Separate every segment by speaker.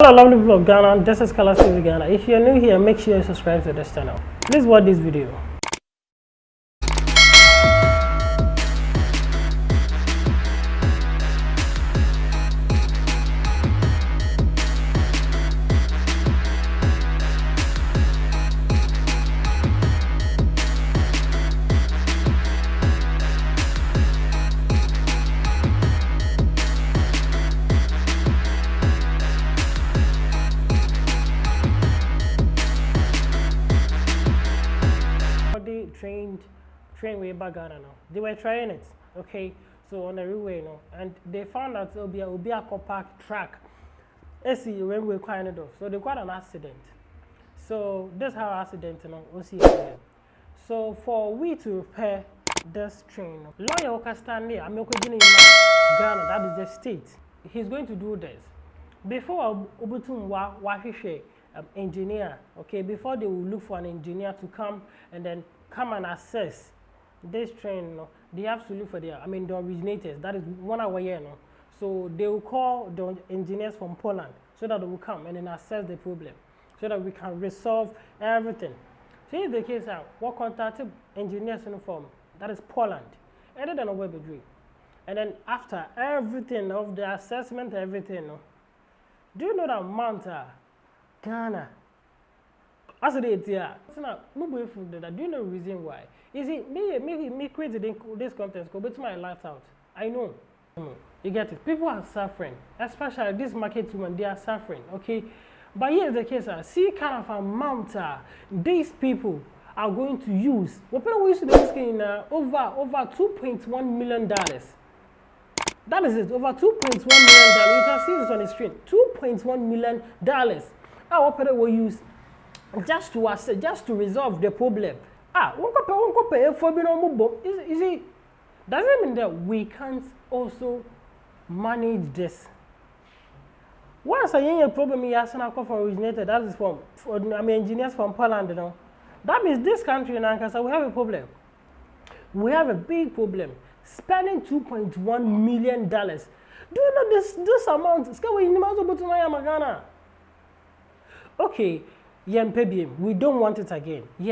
Speaker 1: Hello lovely people of Ghana, this is Colors TV Ghana. If you're new here, make sure you subscribe to this channel. Please watch this video. Train way back Ghana now. They were trying it, okay? So on the railway, and they found out it'll be a compact track. See when we're quite it off. So they got an accident. So this how accident, we'll see again. So for we to repair this train, lawyer Oka Stanley, I'm not in Ghana, that is the state. He's going to do this. Before Ubutum Wahishe engineer, okay, before they will look for an engineer to come and then come and assess this train, they have to look for the originators. That is 1 hour here, so they will call the engineers from Poland so that they will come and then assess the problem so that we can resolve everything. So here's the case now. What contacted engineers in form, that is Poland, and then over the dream. And then after everything of the assessment, everything, do you know that Manta, Ghana, as it is here, so now, do you know the reason why? Is it me created this content, go to my lights out. I know. You get it. People are suffering, especially this market women, they are suffering, okay? But here's the case, see kind of amount these people are going to use. What people used to do is over $2.1 million. That is it, over $2.1 million. You can see this on the screen. $2.1 million. What people will use just to resolve the problem. Is it doesn't mean that we can't also manage this. Once I hear a problem here, for originator, that is from engineers from Poland, that means this country in Ankara, we have a problem. We have a big problem. Spending $2.1 million. Do you know this amount? Okay. We don't want it again. So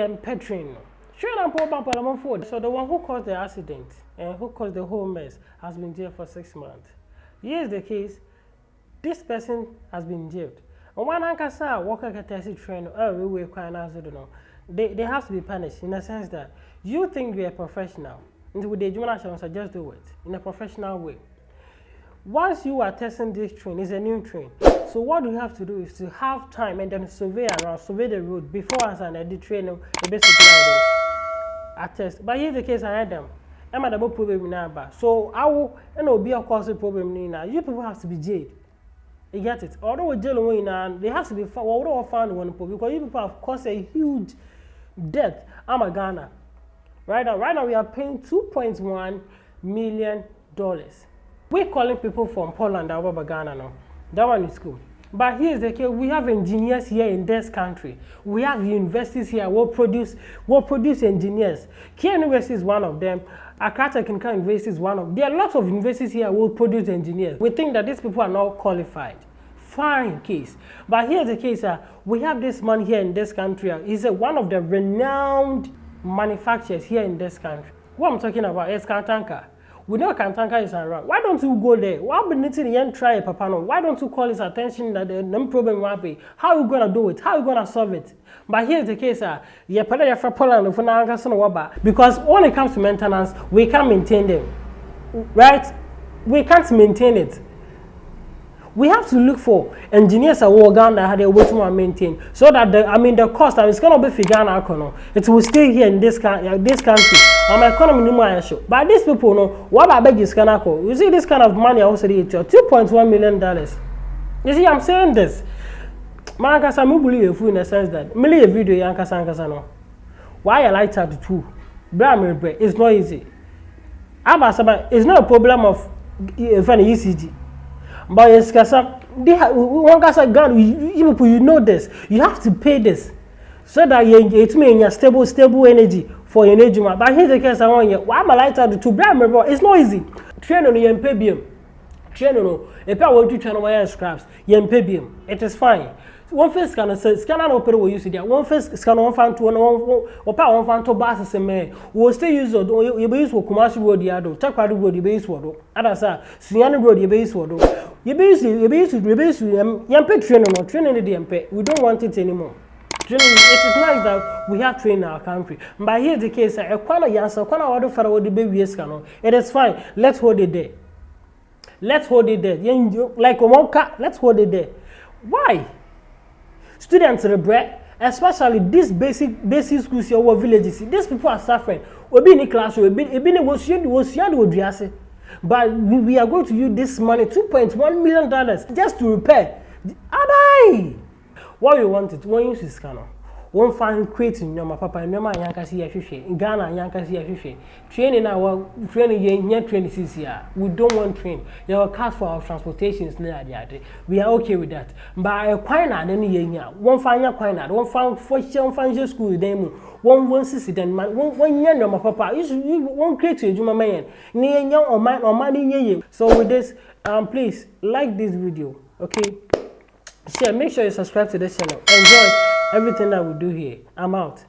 Speaker 1: the one who caused the accident and who caused the whole mess has been jailed for 6 months. Here's the case. This person has been jailed. And when I worker can test train, they have to be punished in the sense that you think you're a professional. And with the human so just do it in a professional way. Once you are testing this train, it's a new train. So what we have to do is to have time and then survey the road before us and the train basically I test. But here's the case I had them. I'm at the problem now. So I will be a cause problem now. You people have to be jailed. You get it? Although we're jailing now, they have to be found one because you people have caused a huge debt. I'm a Ghana. Right now we are paying $2.1 million. We're calling people from Poland over Ghana now. That one is cool. But here's the case, we have engineers here in this country. We have universities here will produce engineers. Kia University is one of them. Accra Technical University is one of them. There are lots of universities here will produce engineers. We think that these people are not qualified. Fine case. But here's the case, we have this man here in this country. He's one of the renowned manufacturers here in this country. What I'm talking about is Kantanka. We know Kantanka is around. Why don't you go there? Why don't try Papa? Why don't you call his attention that the problem will be? How are you gonna do it? How are you gonna solve it? But here's the case, because when it comes to maintenance, we can't maintain them. Right? We can't maintain it. We have to look for engineers at Ghana that they will to maintain so that the cost is going to be Ghana. It will stay here in this country. My economy no show. But these people know what I beg is Kanako. You see this kind of money also $2.1 million. You see, I'm saying this. Mankasa I believe in the sense that million video Yankasa no. Why I like that too? It's not easy. It's not a problem of ECG. But it's you know this. You have to pay this so that it means stable energy for your energy. But here's the case I want you. Why am I like that to it's not easy. Train on your train no if I want to train my scraps yen pay biom it is fine one face can say scanner no pay we use there one face scanner one fan to one fan to bus me we still use you be use Kumasi road the ado Takwari road you be use wodo other sir Sunyani road you be use wodo you be use yen pay train no training the pay we don't want it anymore. Training, it is nice that we have training in our country. But here's the case: a corner answer, corner order for the baby it is fine. Let's hold it there. Let's hold it there. Like let's hold it there. Why? Students regret, especially these basic schools here or villages. These people are suffering. We be in the classroom. We be in but we are going to use this money, $2.1 million, just to repair. Abai. What you want it? One use is scanner. One find creating your papa and your man yankasi afishe. In Ghana yankasi afishe. Training our training yen training this year. We don't want train. There are cost for our transportations near the other. We are okay with that. But a quina any year. One find your quina. One found for one find school demo. One sister then one year no papa. You won't create a juma man. Near young or money. So with this, please like this video. Okay. Share, make sure you subscribe to this channel. Enjoy everything that we do here. I'm out.